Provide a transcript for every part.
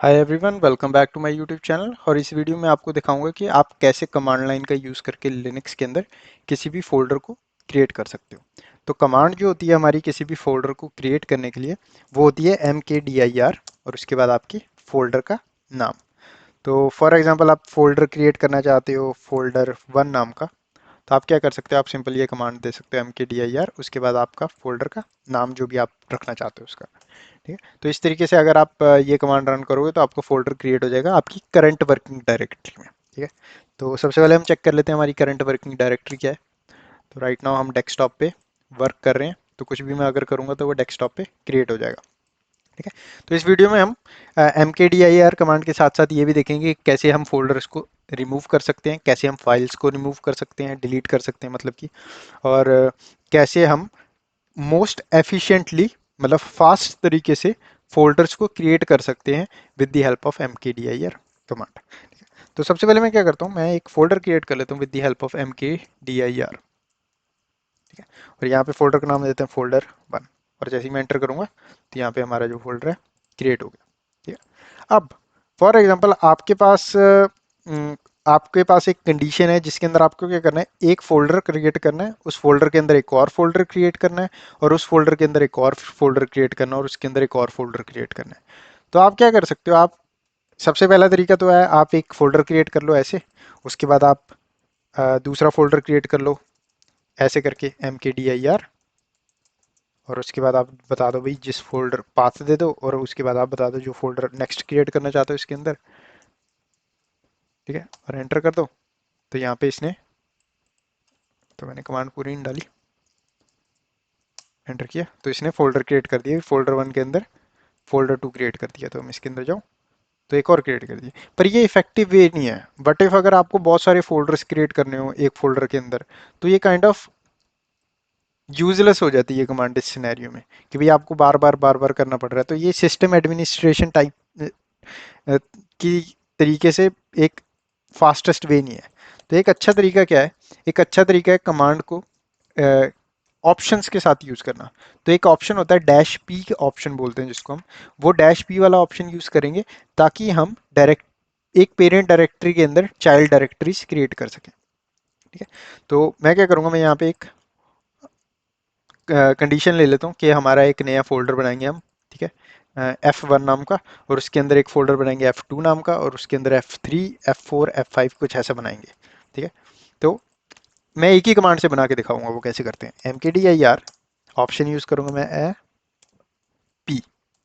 Hi everyone, welcome back to my YouTube channel. और इस video में आपको दिखाऊंगा कि आप कैसे कमांड लाइन का यूज़ करके लिनक्स के अंदर किसी भी फोल्डर को क्रिएट कर सकते हो। तो कमांड जो होती है हमारी किसी भी फोल्डर को क्रिएट करने के लिए वो होती है mkdir और उसके बाद आपकी फोल्डर का नाम। तो फॉर एग्जांपल आप फोल्डर क्रिएट करना चाहते हो फोल्डर 1 नाम का, तो आप क्या कर सकते हो, आप सिंपल ये कमांड दे सकते हो mkdir, उसके बाद आपका फोल्डर का नाम जो भी आप रखना चाहते हो उसका। ठीक है, तो इस तरीके से अगर आप ये कमांड रन करोगे तो आपको फोल्डर क्रिएट हो जाएगा आपकी करंट वर्किंग डायरेक्टरी में। ठीक है, तो सबसे पहले हम चेक कर लेते हैं हमारी करंट वर्किंग डायरेक्टरी क्या है। तो राइट नाउ हम डेस्कटॉप पे वर्क कर रहे हैं, तो कुछ भी मैं अगर करूँगा तो वो डेस्कटॉप पे क्रिएट हो जाएगा। ठीक है, तो इस वीडियो में हम mkdir कमांड के साथ साथ ये भी देखेंगे कि कैसे हम फोल्डर्स को रिमूव कर सकते हैं, कैसे हम फाइल्स को रिमूव कर सकते हैं, डिलीट कर सकते हैं मतलब कि, और कैसे हम मोस्ट एफिशिएंटली मतलब फास्ट तरीके से फोल्डर्स को क्रिएट कर सकते हैं with the help of mkdir command. तो सबसे पहले मैं क्या करता हूँ, मैं एक फोल्डर क्रिएट कर लेता हूँ with the help of mkdir। ठीक है, और यहाँ पे फोल्डर का नाम देते हैं फोल्डर 1, और जैसे ही मैं एंटर करूँगा तो यहाँ पे हमारा जो फोल्डर है क्रिएट हो गया। ठीक है, अब फॉर एग्जांपल आपके पास एक कंडीशन है जिसके अंदर आपको क्या करना है, एक फोल्डर क्रिएट करना है, उस फोल्डर के अंदर एक और फोल्डर क्रिएट करना है, और उस फोल्डर के अंदर एक और फोल्डर क्रिएट करना है, और उसके अंदर एक और फोल्डर क्रिएट करना है। तो आप क्या कर सकते हो, आप सबसे पहला तरीका तो है आप एक फोल्डर क्रिएट कर लो ऐसे, उसके बाद आप दूसरा फोल्डर क्रिएट कर लो ऐसे करके mkdir, और उसके बाद आप बता दो भाई जिस फोल्डर पाथ दे दो, और उसके बाद आप बता दो जो फोल्डर नेक्स्ट क्रिएट करना चाहते हो इसके अंदर। ठीक है, और एंटर कर दो। तो यहाँ पे इसने, तो मैंने कमांड पूरी नहीं डाली, एंटर किया तो इसने फोल्डर क्रिएट कर दिया। फोल्डर 1 के अंदर फोल्डर 2 क्रिएट कर दिया, तो हम इसके अंदर जाऊँ तो एक और क्रिएट कर दिया। पर ये इफेक्टिव वे नहीं है। बट इफ अगर आपको बहुत सारे फोल्डर्स क्रिएट करने हो एक फोल्डर के अंदर, तो ये काइंड ऑफ यूजलेस हो जाती है कमांड इस सिनेरियो में, कि भाई आपको बार बार करना पड़ रहा है। तो ये सिस्टम एडमिनिस्ट्रेशन टाइप की तरीके से एक फास्टेस्ट वे नहीं है। तो एक अच्छा तरीका क्या है, एक अच्छा तरीका है कमांड को ऑप्शंस के साथ यूज करना। तो एक ऑप्शन होता है डैश पी ऑप्शन बोलते हैं जिसको हम, वो डैश पी वाला ऑप्शन यूज करेंगे ताकि हम डायरेक्ट एक पेरेंट डायरेक्टरी के अंदर चाइल्ड डायरेक्टरीज क्रिएट कर सकें। ठीक है, तो मैं क्या करूंगा, मैं यहाँ पे एक कंडीशन ले लेता हूँ कि हमारा एक नया फोल्डर बनाएंगे हम। ठीक है, F1 नाम का, और उसके अंदर एक फोल्डर बनाएंगे F2 नाम का, और उसके अंदर F3, F4, F5 कुछ ऐसा बनाएंगे। ठीक है, तो मैं एक ही कमांड से बना के दिखाऊंगा वो कैसे करते हैं। mkdir ऑप्शन यूज करूंगा मैं पी,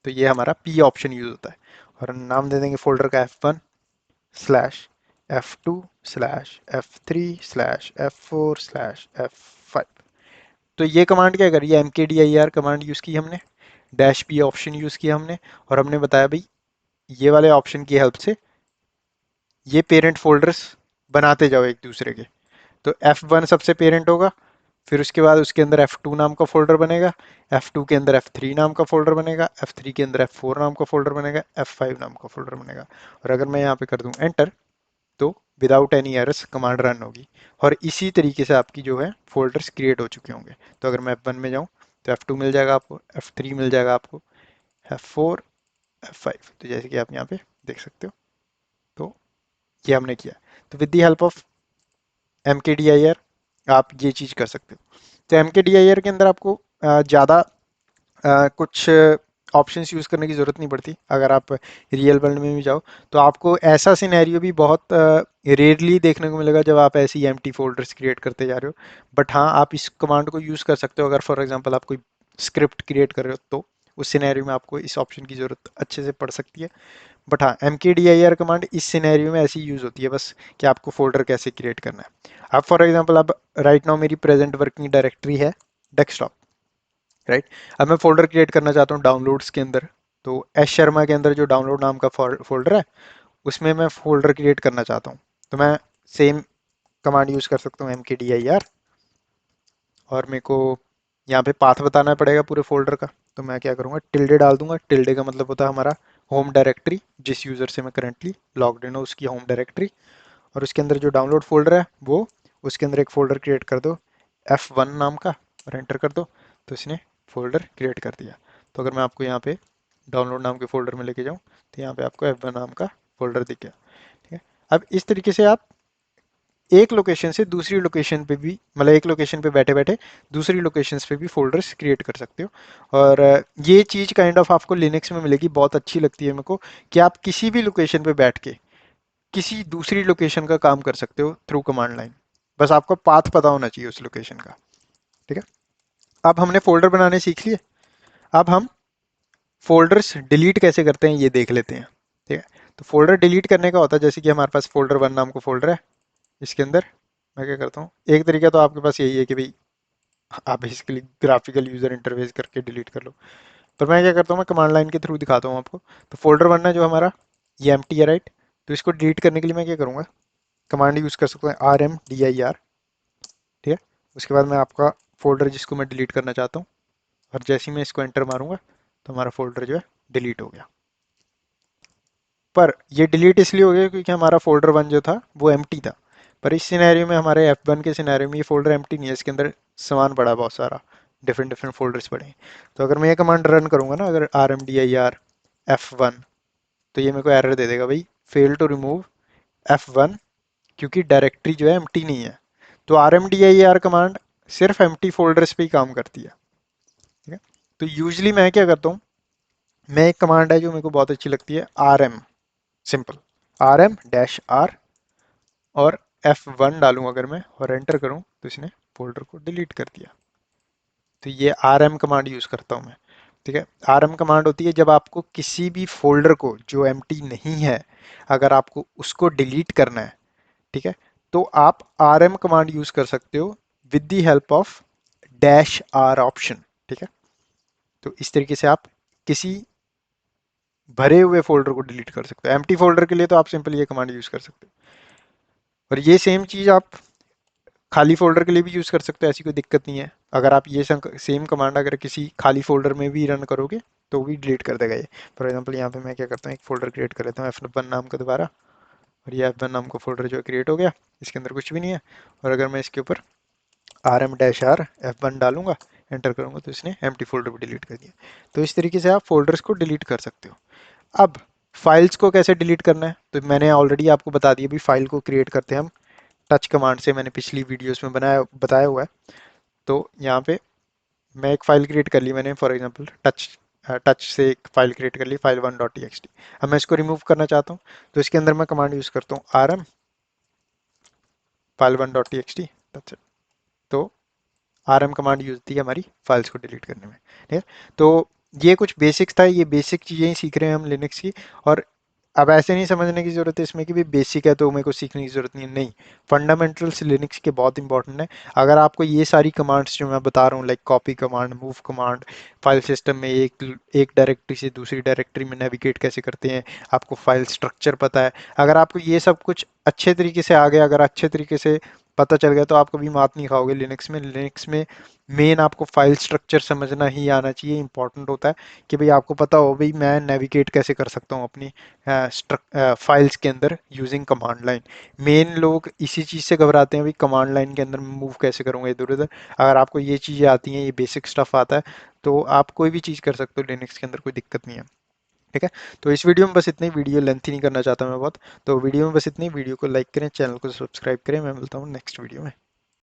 तो ये हमारा पी ऑप्शन यूज होता है, और नाम दे देंगे फोल्डर का F1 slash F2 slash F3 slash F4 slash F5। तो ये कमांड क्या करी है, mkdir कमांड यूज की हमने, डैश पी ऑप्शन यूज किया हमने, और हमने बताया भाई ये वाले ऑप्शन की हेल्प से ये पेरेंट फोल्डर्स बनाते जाओ एक दूसरे के। तो F1 सबसे पेरेंट होगा, फिर उसके बाद उसके अंदर F2 नाम का फोल्डर बनेगा, F2 के अंदर F3 नाम का फोल्डर बनेगा, F3 के अंदर F4 नाम का फोल्डर बनेगा, F5 नाम का फोल्डर बनेगा। और अगर मैं यहाँ पे कर दूँ एंटर, तो without any errors command run होगी, और इसी तरीके से आपकी जो है फोल्डर्स क्रिएट हो चुके होंगे। तो अगर मैं F1 में जाऊँ तो F2 मिल जाएगा आपको, F3 मिल जाएगा आपको, F4, F5, तो जैसे कि आप यहाँ पे देख सकते हो। तो ये हमने किया। तो with the help of mkdir आप ये चीज़ कर सकते हो। तो mkdir के अंदर आपको ज़्यादा कुछ ऑप्शंस यूज़ करने की ज़रूरत नहीं पड़ती। अगर आप रियल वर्ल्ड में भी जाओ तो आपको ऐसा सिनेरियो भी बहुत रेयरली देखने को मिलेगा जब आप ऐसी एम्प्टी फोल्डर्स क्रिएट करते जा रहे हो। बट हाँ, आप इस कमांड को यूज़ कर सकते हो अगर फॉर एग्जांपल आप कोई स्क्रिप्ट क्रिएट कर रहे हो, तो उस सिनेरियो में आपको इस ऑप्शन की ज़रूरत अच्छे से पड़ सकती है। बट हाँ, mkdir कमांड इस सिनेरियो में ऐसी यूज़ होती है बस, कि आपको फोल्डर कैसे क्रिएट करना है। अब फॉर एग्जांपल अब राइट नाउ मेरी प्रेजेंट वर्किंग डायरेक्टरी है डेस्कटॉप, राइट। अब मैं फोल्डर क्रिएट करना चाहता हूँ डाउनलोड्स के अंदर, तो एस शर्मा के अंदर जो डाउनलोड नाम का फोल्डर है उसमें मैं फोल्डर क्रिएट करना चाहता हूँ। तो मैं सेम कमांड यूज़ कर सकता हूँ mkdir, और मेरे को यहाँ पे पाथ बताना पड़ेगा पूरे फोल्डर का। तो मैं क्या करूँगा, टिल्डे डाल दूंगा। टिल्डे का मतलब होता है हमारा होम डायरेक्टरी, जिस यूज़र से मैं करंटली लॉग्ड इन हूँ उसकी होम डायरेक्टरी, और उसके अंदर जो डाउनलोड फोल्डर है वो, उसके अंदर एक फोल्डर क्रिएट कर दो F1 नाम का, और एंटर कर दो। तो इसने फोल्डर क्रिएट कर दिया। तो अगर मैं आपको यहाँ पे डाउनलोड नाम के फोल्डर में लेके जाऊँ तो यहाँ पे आपको F1 नाम का फोल्डर दिख गया। ठीक है। अब इस तरीके से आप एक लोकेशन से दूसरी लोकेशन पे भी, मतलब एक लोकेशन पे बैठे बैठे दूसरी लोकेशंस पे भी फोल्डर्स क्रिएट कर सकते हो। और ये चीज़ काइंड ऑफ आपको लिनक्स में मिलेगी, बहुत अच्छी लगती है मेरे को, कि आप किसी भी लोकेशन पे बैठ के किसी दूसरी लोकेशन का काम कर सकते हो थ्रू कमांड लाइन। बस आपको पाथ पता होना चाहिए उस लोकेशन का। ठीक है। अब हमने फोल्डर बनाने सीख लिए। अब हम फोल्डर्स डिलीट कैसे करते हैं ये देख लेते हैं। ठीक है। तो फोल्डर डिलीट करने का होता है, जैसे कि हमारे पास फोल्डर 1 नाम का फोल्डर है, इसके अंदर मैं क्या करता हूँ, एक तरीका तो आपके पास यही है कि भाई आप बेसिकली ग्राफिकल यूजर इंटरफेस करके डिलीट कर लो, पर मैं क्या करता हूँ, मैं कमांड लाइन के थ्रू दिखाता हूँ आपको। तो फोल्डर 1 है जो हमारा, ये एम्प्टी है, राइट। तो इसको डिलीट करने के लिए मैं क्या करूँगा, कमांड यूज़ कर सकता हूँ RMDIR। ठीक है। उसके बाद मैं आपका फोल्डर जिसको मैं डिलीट करना चाहता हूँ, और जैसे ही मैं इसको एंटर मारूंगा तो हमारा फोल्डर जो है डिलीट हो गया। पर ये डिलीट इसलिए हो गया क्योंकि हमारा फोल्डर 1 जो था वो एम्प्टी था। पर इस सिनेरियो में, हमारे F1 के सिनेरियो में, ये फोल्डर एम्प्टी नहीं है, इसके अंदर सामान पड़ा है बहुत सारा, डिफरेंट डिफरेंट फोल्डर्स पड़े हैं। तो अगर मैं ये कमांड रन करूंगा ना, अगर RMDIR F1, तो ये मेरे को एरर दे देगा, भाई फेल टू रिमूव F1, क्योंकि डायरेक्टरी जो है एम्प्टी नहीं है। तो RMDIR कमांड सिर्फ एम्प्टी फोल्डर्स पे ही काम करती है। ठीक है। तो यूजली मैं क्या करता हूँ, मैं एक कमांड है जो मेरे को बहुत अच्छी लगती है, RM, सिंपल, RM-R, और F1 डालूं अगर मैं और एंटर करूं तो इसने फोल्डर को डिलीट कर दिया। तो ये RM कमांड यूज करता हूं मैं। ठीक है। RM कमांड होती है जब आपको किसी भी फोल्डर को जो एम्प्टी नहीं है, अगर आपको उसको डिलीट करना है, ठीक है, तो आप RM कमांड यूज कर सकते हो with the help of -R option. ठीक है। तो इस तरीके से आप किसी भरे हुए फोल्डर को डिलीट कर सकते हो। एम्प्टी फोल्डर के लिए तो आप सिंपल ये कमांड यूज कर सकते हो। और ये सेम चीज आप खाली फोल्डर के लिए भी यूज कर सकते हो, ऐसी कोई दिक्कत नहीं है। अगर आप ये सेम कमांड अगर किसी खाली फोल्डर में भी रन करोगे तो वो भी डिलीट कर देगा ये। फॉर एग्जाम्पल यहाँ पे मैं क्या करता हूँ, एक फोल्डर क्रिएट कर लेता हूँ F1 नाम का दोबारा, और ये F1 नाम का फोल्डर जो क्रिएट हो गया, इसके अंदर कुछ भी नहीं है। और अगर मैं इसके ऊपर RM-R F1 डालूंगा, एंटर करूंगा, तो इसने एम्प्टी फोल्डर भी डिलीट कर दिया। तो इस तरीके से आप फोल्डर्स को डिलीट कर सकते हो। अब फाइल्स को कैसे डिलीट करना है, तो मैंने ऑलरेडी आपको बता दिया भी, फाइल को क्रिएट करते हैं हम टच कमांड से, मैंने पिछली वीडियोस में बनाया बताया हुआ है। तो यहाँ पे मैं एक फाइल क्रिएट कर ली मैंने, फॉर एग्जांपल टच से एक फाइल क्रिएट कर ली, file1.txt। अब मैं इसको रिमूव करना चाहता हूँ, तो इसके अंदर मैं कमांड यूज़ करता हूँ RM file1.txt। तो RM कमांड यूज होती है हमारी फाइल्स को डिलीट करने में। ठीक है। तो ये कुछ बेसिक्स था, ये बेसिक चीज़ें ही सीख रहे हैं हम लिनक्स की। और अब ऐसे नहीं समझने की जरूरत है इसमें कि भी बेसिक है तो मेरे को सीखने की जरूरत नहीं है, नहीं। फंडामेंटल्स लिनक्स के बहुत इंपॉर्टेंट है। अगर आपको ये सारी कमांड्स जो मैं बता रहा हूँ, like copy command, move command, file system में एक एक डायरेक्टरी से दूसरी डायरेक्टरी में नेविगेट कैसे करते हैं, आपको फाइल स्ट्रक्चर पता है, अगर आपको ये सब कुछ अच्छे तरीके से आ गया, अगर अच्छे तरीके से पता चल गया, तो आप कभी मात नहीं खाओगे लिनक्स में। लिनक्स में मेन आपको फाइल स्ट्रक्चर समझना ही आना चाहिए, इंपॉर्टेंट होता है कि भाई आपको पता हो भाई मैं नेविगेट कैसे कर सकता हूँ अपनी फाइल्स के अंदर यूजिंग कमांड लाइन। मेन लोग इसी चीज़ से घबराते हैं, भाई कमांड लाइन के अंदर मूव कैसे करूँगा इधर उधर। अगर आपको ये चीज़ें आती हैं, ये बेसिक स्टफ आता है, तो आप कोई भी चीज़ कर सकते हो लिनक्स के अंदर, कोई दिक्कत नहीं है। ठीक है। तो इस वीडियो में बस इतनी, वीडियो लेंथी नहीं करना चाहता मैं बहुत, तो वीडियो में बस इतनी। वीडियो को लाइक करें, चैनल को सब्सक्राइब करें। मैं मिलता हूँ नेक्स्ट वीडियो में।